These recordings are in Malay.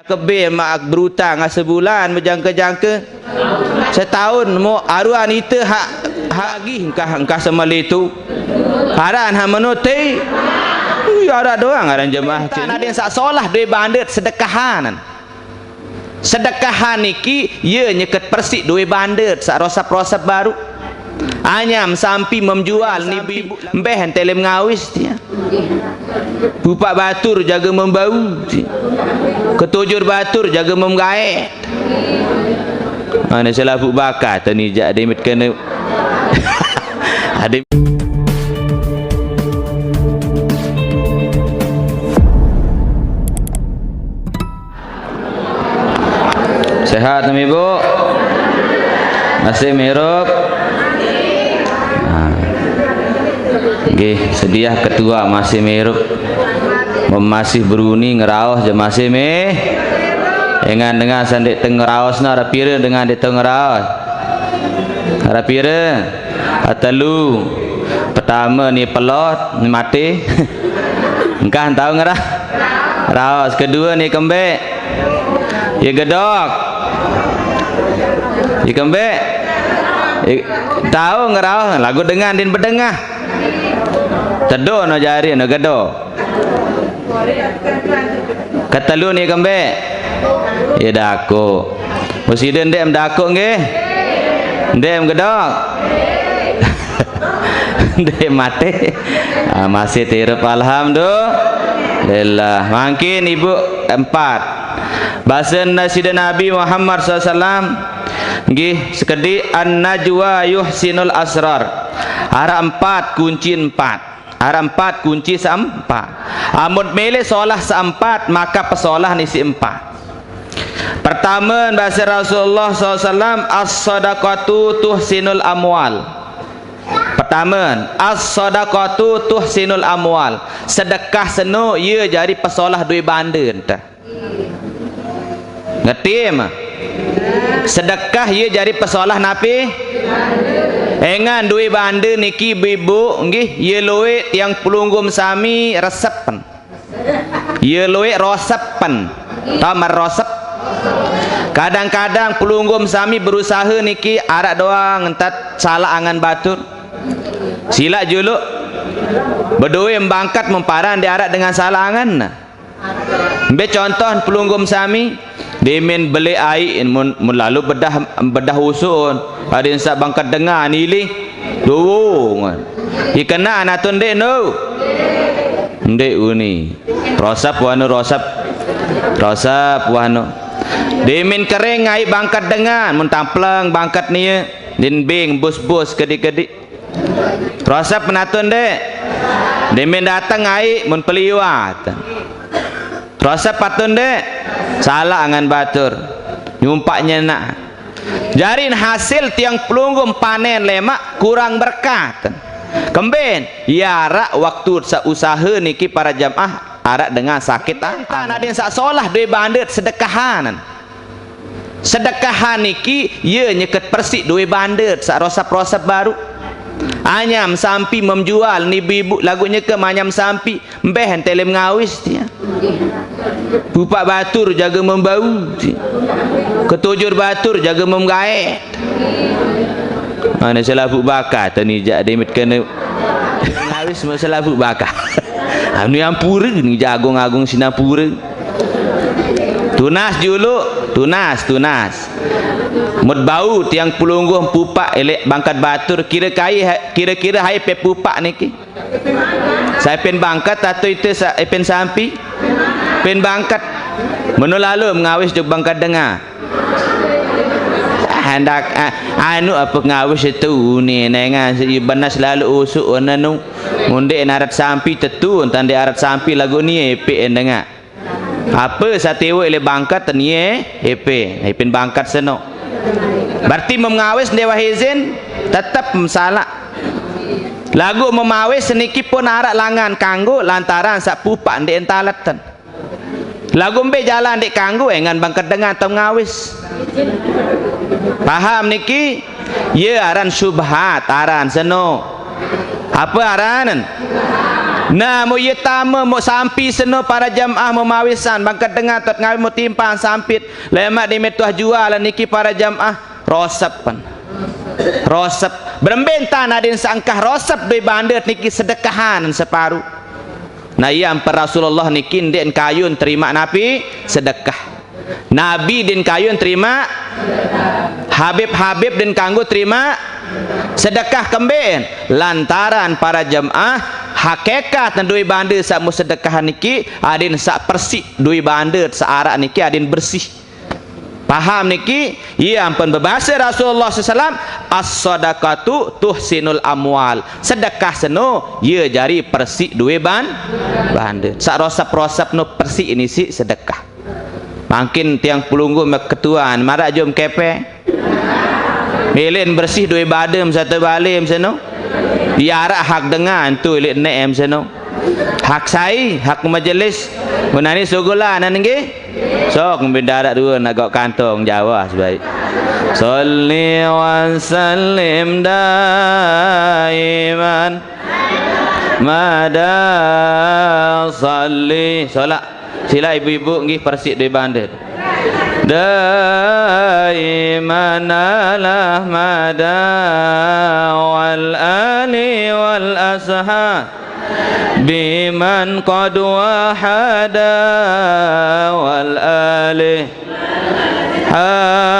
kebe mak berutang sebulan berjangka-jangka setahun mo aruan itu hak lagi engkah semali itu haran ha menuti ada doang aran jemaah ada yang sak solah duit bandit sedekahan niki ye nyeket persik duit bandit sak rosap-rosap baru anyam sampai menjual ni ibu mbeh telem ngawis dia bupak batur jaga membau ketujur batur jaga memgaet mana selabuk bakat ni jak demit kena ada sehat ibu masih mirup nggih sedia ketua masih mirup masih beruni ngeraos je masih meh dengan sandik tengeraosna rapira dengan di tengeraos rapira atalu pertama ni pelot ni mati engkau tahu ngerah raos kedua ni kembek ya gedok ya kembek tahu ngeraos lagu dengan din bedengah tedo no jari no gedo ketelu ni kembek ya dako presiden dem dako nggih dem gedok dem mati masih tirep alhamdulillah mungkin ibu empat bahasa Nasidin Nabi Muhammad SAW nggih sekedi an-najwa yuhsinul asrar ara empat kunci empat ara empat kunci seempat amud mele solah seempat maka pesolah ni seempat pertama bahasa Rasulullah SAW as-sadaqatu tuhsinul amwal pertama as-sadaqatu tuhsinul amwal sedekah seno ia jadi pesolah duit bandar ngerti mah sedekah ia jadi pesolah napi engan duit bandar niki ibu nggih ye luit yang pelunggum sami resepen ye luit rosepen ta merosep kadang-kadang pelunggum sami berusaha niki arak doang entat salah angan batur sila juluk berdua membangkat memparan di arak dengan salah angan ambil contoh pelunggum sami demen beli air lalu bedah usun ada yang sak bangkat dengar nilih dong ikena anatun dek no dek uni rosap wano rosap wano demen kering air bangkat dengar mentamplang bangkat niya din bing bus kedik-kedik rosap penatun dek demen datang air mun peliwat rosap patun dek salah angan batur nyumpaknya nak jarin hasil tiang pelunggum panen lemak kurang berkat kemben ya arak waktu usaha niki para jamaah arak dengan sakit ada yang sak solah duit bandit sedekahan niki ye nyeket persik duit bandit sak rosap-rosap baru anyam sampai menjual ni ibu lagunya ke manyam sampai mbeh telem ngawis dia bupak batur jaga membau ketujur batur jaga memgaet mana selabuk bakat ni jak demit kena ngawis selabuk bakat anu yang pura ni jagung-agung Singapura tunas juluk tunas mud bau tiang pelungguh pupak elek bangkat batur kira-kira hai pe pupak niki saya pen bangkat atau itu saya pen sampi pen bangkat menolalu mengawis jog bangkat dengar hendak anu apa ngawis itu ni nengan benas lalu usuk nanu munde narat sampi tetu tanda arat sampi lagu ni pe dengar apa satewe ele bangkat ni pen bangkat seno berarti mengawis dewa izin tetap salah lagu memawis seniki pun arak langan kanggo lantaran sak pupak ndek entalatan lagu mbe jalan ndek kanggo engan bangkat dengan atau ngawis paham niki ye aran subhat aran seno apa aranan Nah, mu ye tama mu sampi seno para jamaah memawisan bangkat dengar tot ngawi mu timpang sampit lemak di metuah jual niki para jamaah rosap pan rosap berembentan adin sangkah rosap doi bandet niki sedekahan separuh. Nah iya ampun Rasulullah niki den kayun terima nabi sedekah, nabi den kayun terima Habib den kanggo terima sedekah kemben lantaran para jamaah hakikat dui bande sak sedekah niki adin sak persik dui bande searak niki adin bersih. Paham niki? Ya ampun berbahasa Rasulullah SAW as-sadaqatu tuhsinul amwal. Sedekah seno ya jari persik dui bande. Sak rosap-rosap no persik ini si sedekah. Makin tiang pelunggu ketuaan marak jom kepe. Milin bersih dui badem satu balim seno. Diarak hak dengan tu ilik neem seno. Hak sai, hak majelis. Menani sugulah nanti. Sok mendarat dua nak gak kantong Jawa sebaik. Salli wa sallim daiman mada salli. Solat. Sila ibu-ibu nggih persik di bandar. Daiman ala mada wal ali wal ashab biman qad wahada wal ali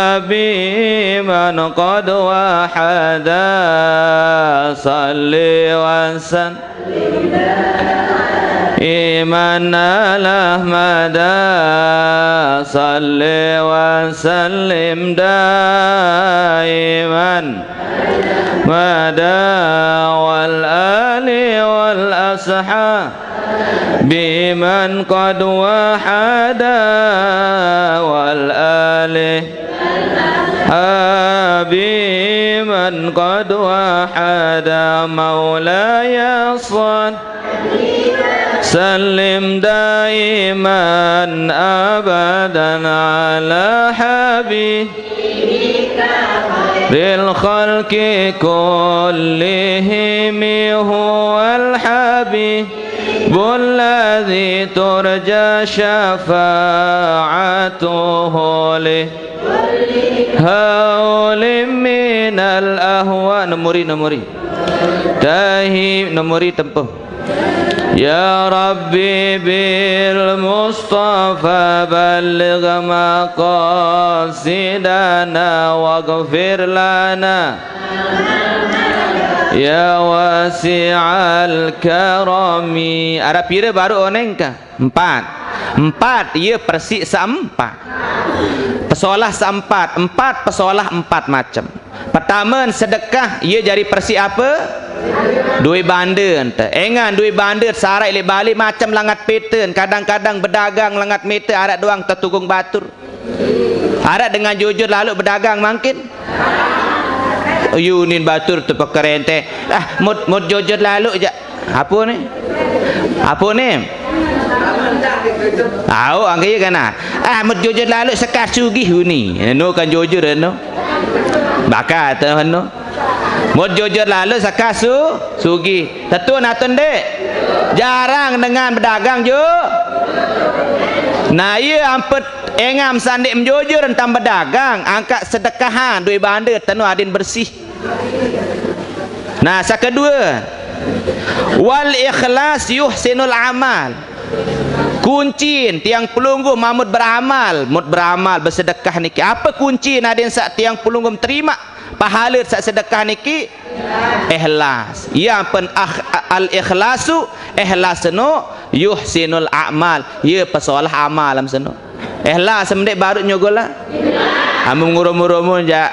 habiman qad wahada salli wa sallim iman al-ahmada salli wa sallim daiman mada wal ali wal ashab biman qad wahada wal ali habiman qad wahada maulaya sallim daiman abadan ala habibika khalqi kullihim huwal habibul ladzi turja syafa'atuhu li haulim minal ahwa. Nomori tahi nomori tempuh. Ya Rabbi bil Mustafa balligh maqasidana waghfir lana ya wasi'al karami. Ada pira baru oneng ka? Empat ia persik seempat pesolah seempat pesolah empat macam. Pertama sedekah ia jadi persik apa? Dui bande ente. Engan dui bande sarai le balik macam langat peten. Kadang-kadang berdagang langat meter arak doang tertugung batur. Arak dengan jujur lalu berdagang makin. Yunin batur tu pekerente. Mud jujur lalu je. Apa ni? Tahu angkanya kana. Mud jujur lalu sekas sugih ni. No kan jujur no. Bakal tu no. Mud jujur lalu sakasu sugi tentu natun dek jarang dengan berdagang jo. Nah ia ampet engam sandik menjujur tentang berdagang angkat sedekahan dui banda tenu adin bersih. Nah kedua wal ikhlas yuhsinul amal. Kunci tiang pelunggu mamut beramal bersedekah niki. Apa kunci nadin sak tiang pelunggu terima pahala sak sedekah niki? Ikhlas. Ya pen al ikhlasu ikhlas no yuhsinul a'mal. Ya pesolah amal am seno. Ikhlas semdek baru nyogola. Amun ngurum-ngurumun ja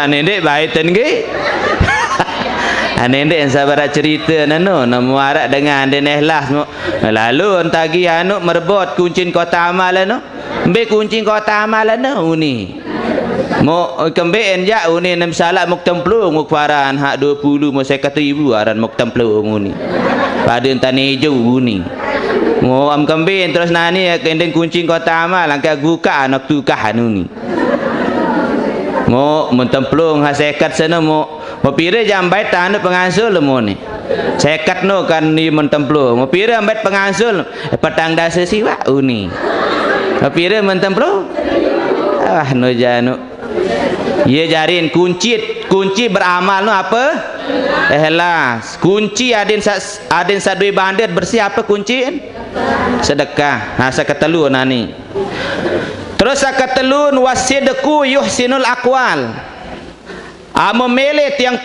nendek baitan ge. Nendek sabar cerita nano namuarak dengan den ikhlas lalu entagi anu merebot kuncin kota amal no. Mbe kuncin kota amal no uni. Mo kembeen ja uni nam salat muktemplu mukfaran hak 20 mo 50,000 aran muktemplu uni. Pada tani hijau uni. Mo am kembeen terus nani kendeng kuncin kota amal angka guka anak tukah uni. Mo mentemplung hasekat sana mo pire jam bait tanu pengasul mo ni. sekat no kan ni mentemplu mau pira ambet pengasul petang dasa siwa uni pira mentemplu no janu ye jarin kunci beramal no apa ikhlas kunci adin sadui bandet bersih apa kunci sedekah sakatelu nani terus sakatelun wasidku yuhsinul aqwal memilih yang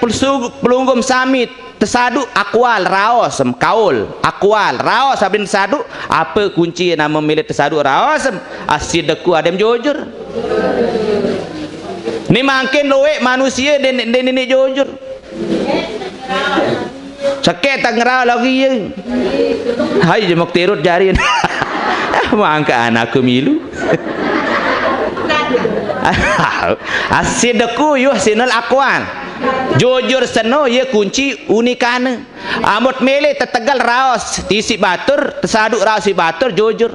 pelunggum sami tersadu akwal raos kaul akwal raos abin tersadu apa kunci nama memilih tersadu raos asidku adem jujur ni makin loek manusia dan ini jujur sakit tak ngerau lagi ya hai jemak tirut jari mangka anakku milu asidku yuhsinul aqwal jujur seno ye kunci unikane amut mele tetegal raos tisi batur tersaduk raos si batur jujur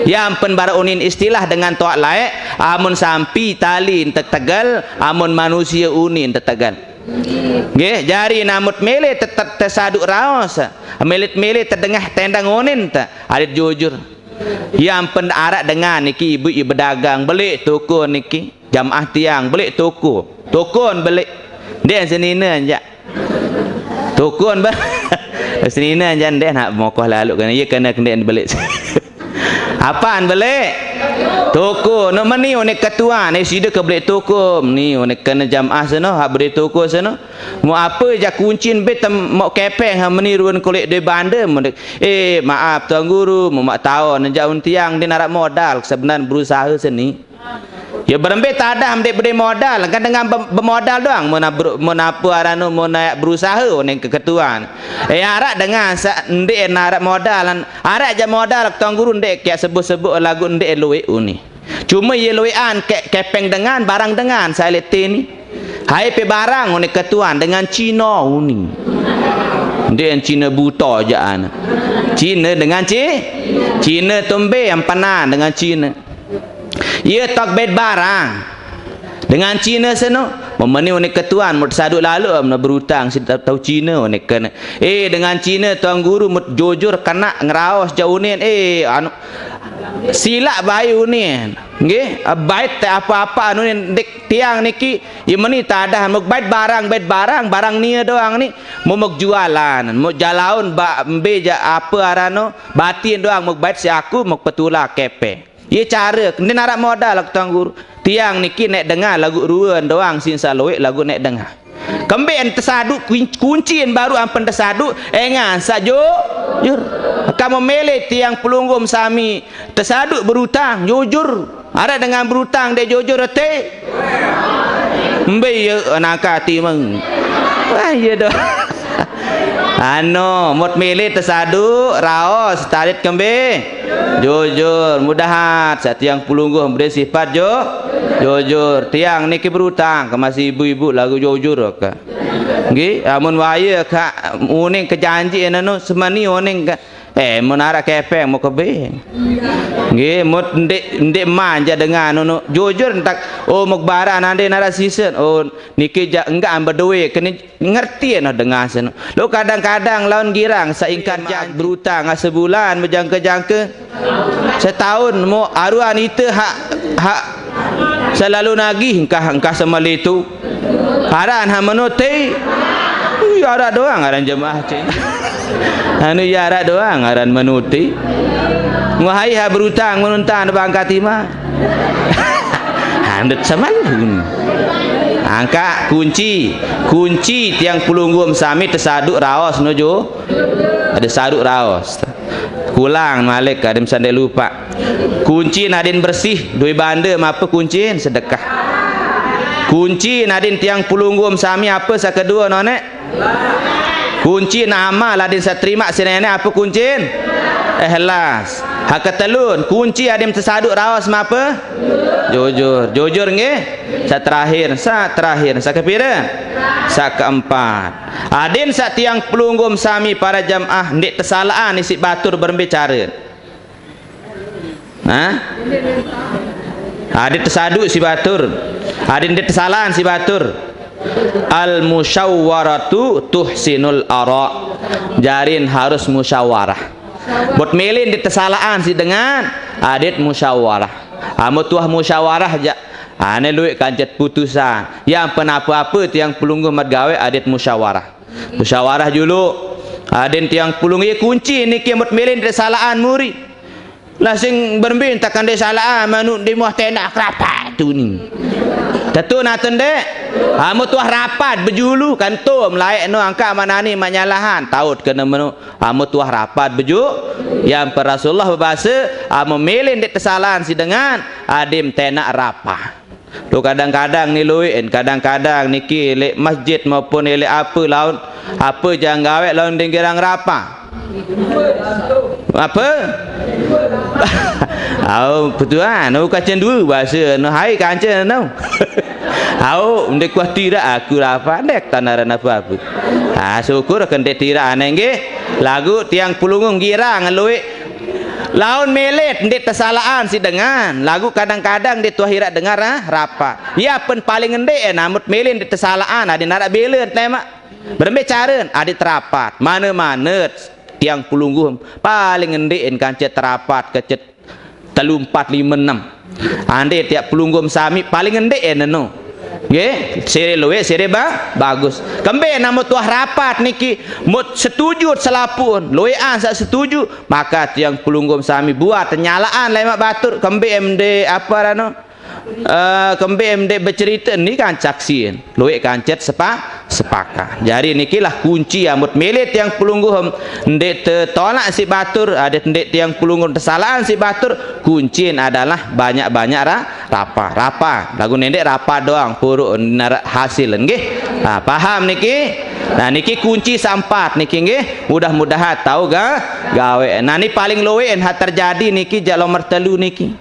yang penbara unin istilah dengan toak laek amun sampi talin tetegal amun manusia unin tetegal nggih jari namut mele tersaduk raos melit terdengah tendang unin ta alit jujur yang penarak dengan niki ibu berdagang belik toko niki jamaah tiang belik toko belik dia senina anja toko senina anja dia nak mokoh lalu kan ia kena belik apaan belik toko no meni onek ketua ni sida ke belik toko ni onek kena jamaah sana hak belik toko sana mau apa ja kuncin bet mau kepeng ha meni ruan kolek de banda maaf tuan guru mau mak tahu nejak untiang dia nak modal sebenarnya berusaha seni ya berembe tak ada amdek beri modal kan dengan bermodal doang mau apa arano mau naik berusaha onek keketuan arak dengan ndek nak modal arak je modal tuan guru ndek kayak sebut lagu ndek loe uni cuma ye loean kepeng dengan barang dengan saya lihat ni hai pe barang onek ketuan dengan Cina uni ndek Cina buta je ana Cina dengan Cina tombe yang panan dengan Cina ia tak bed barang dengan Cina seno memeni onek ketuan mut saduk lalu amna berutang tahu Cina onek kena dengan Cina tuan guru mut jujur kena ngeraos jaunin anu silak bayu ni nggih bait apa-apa anu dek tiang niki ye meni tak ada muk bait barang ni doang ni mau jualan mau jalaun beja apa arano batin doang muk bait si aku muk petula kepe ye cara ni narak modal tuan guru tiang niki nek dengar lagu ruan doang sin saloek lagu nek dengar kemben tersadu kuncin baru ampen tersadu engan jujur kamu mele tiang pelunggum sami tersadu berutang jujur ada dengan berutang dia jujur te mbe ye nakati meng wah ye dah mut mele tersadu raos tarit kembe jujur mudahat satiang pelungguh bersifat jujur tiang niki berutang ke masih ibu-ibu lagu jujur ka nggih amun waya ka uning kejanji anu semani uning menara kepeng mau kebe nggih mut ndek manja dengan anu jujur entak muk baran ande nara season niki enggak ambil duit kena ngerti nah dengan sen lo kadang-kadang lawan girang saingkan berutang sebulan menjangka setahun mau aruan itu hak selalu nagih engkah semali itu haran ha menuti ya ada doang aran jemaah cing anu ya ada doang aran menuti ngahai ha berutang menuntang bangkat timah handet samalun angka kunci tiang pelunggum sami tersaduk raos nojo ada saduk raos kulang malik kadem sandai lupa kunci nadin bersih doi banda apa kunci sedekah kunci nadin tiang pelunggum sami apa sakedua nonek kunci nama ladin saterima sinene apa kunci ikhlas hak telun kunci adem tersaduk raos apa jujur nggih sa terakhir sa kepira sa keempat adin sa tiang pelunggum sami para jamaah ndik tersalaan isi batur berbicara adin tersaduk si batur adin ndik tersalahan si batur Al musyawwaratu tuhsinul ara. Jarin harus musyawarah. Bot melin di tesalaan si dengan adit musyawarah. Amu tuah musyawarah ja. Ane luik kancet putusan. Yang penapa-apa tiang pelunggu mat gawe adit musyawarah. Musyawarah dulu. Adin tiang pelunggu ye kunci niki mot melin di tesalaan muri. Lah sing berembin takkan de salaan manuk di muah tenak rapat tu ni. Tentu nak tendek. Amu tuah rapat berjulu kantum laik no angka manani manyalahan taut kena menu. Amu tuah rapat berju yang Rasulullah berbahasa amu melin de tesalaan si dengan adim tenak rapah. Tu kadang-kadang ni luin, kadang-kadang niki lek masjid maupun lek apa laun apa jangan gawe laun dingirang rapah. Apa? Au betulan, au kacen dua bahasa no hai kancen no. Au ndek kuah tira aku apa dek tanaran apa-apa. Syukur kan dek tira ane nggih. Lagu tiang pulungung girang luik laun melet ndek tesalaan si dengan lagu kadang-kadang dia tuahirat dengar rapa. Ya pen paling ndek namut melin ndek tesalaan adi narak belen tema. Berembe caren adi terapat. Mana-mana tiang pulungguh paling ngendein kancet terapat kecet 3 4 5 6 ande tiap pulunggum sami paling ngendein no nggih sire luwe sire bagus kembe namo tuah rapat niki mut setuju selapun luwe an sak setuju maka tiang pulunggum sami buat nyalaan lemak batur kembe MD apa rano kembe MD bercerita ni kan caksin luwe kancet sepakat. Jadi nikilah kunci amut melit yang pelungguh ndek tolak si batur ada ndek tiang pelungguh kesalahan si batur kuncin adalah banyak-banyak rapa lagu ndek rapa doang puruk hasil nggih. Nah, paham niki. Nah niki kunci sampat niki nggih mudah-mudahan tahu gawe. Nah ni paling lowen hat terjadi niki jak nomor 3 niki.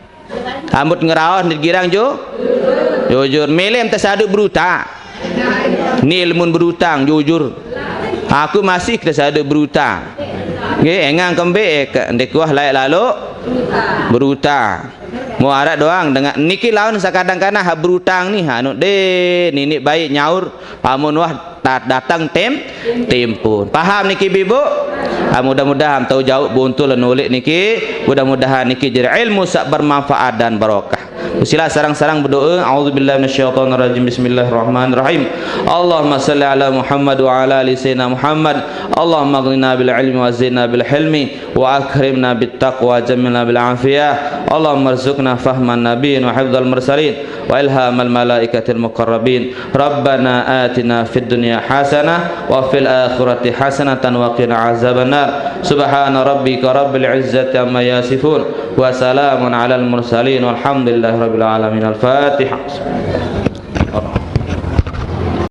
Ambut ngeraos ndek girang jujur melem tersaduk berutak. Ni ilmu berutang jujur. Aku masih tersaduk berutang. Nggih engang kembe ndek kuah laik lalu berutang. Mau arak doang dengan niki lawan sakadang-kadang ha berutang ni anu de nini baik nyaur amun wah datang tempun. Paham niki bibu? Mudah-mudahan tahu jauh buntul nulik niki. Mudah-mudahan niki jadi ilmu sak bermanfaat dan barokah. Sila sarang-sarang berdoa. A'udzubillahi minasyaitonirrajim. Bismillahirrahmanirrahim. Allahumma salli ala Muhammad wa ala ali sayyidina Muhammad. Allahumma aghnina bil ilmi wa zidna bil hilmi wa akrimna bit taqwa jamilna bil afiyah. Allahumma arzuqna fahman nabiyyin wa hifdzal mursalin wa ilhamal malaikatil muqarrabin. Rabbana atina fid dunya hasanah wa fil akhirati hasanatan wa qina azabannar. Subhana rabbika rabbil izzati amma yasifun wa salamun alal mursalin walhamdulillahi rabbil alamin. Al-Fatihah.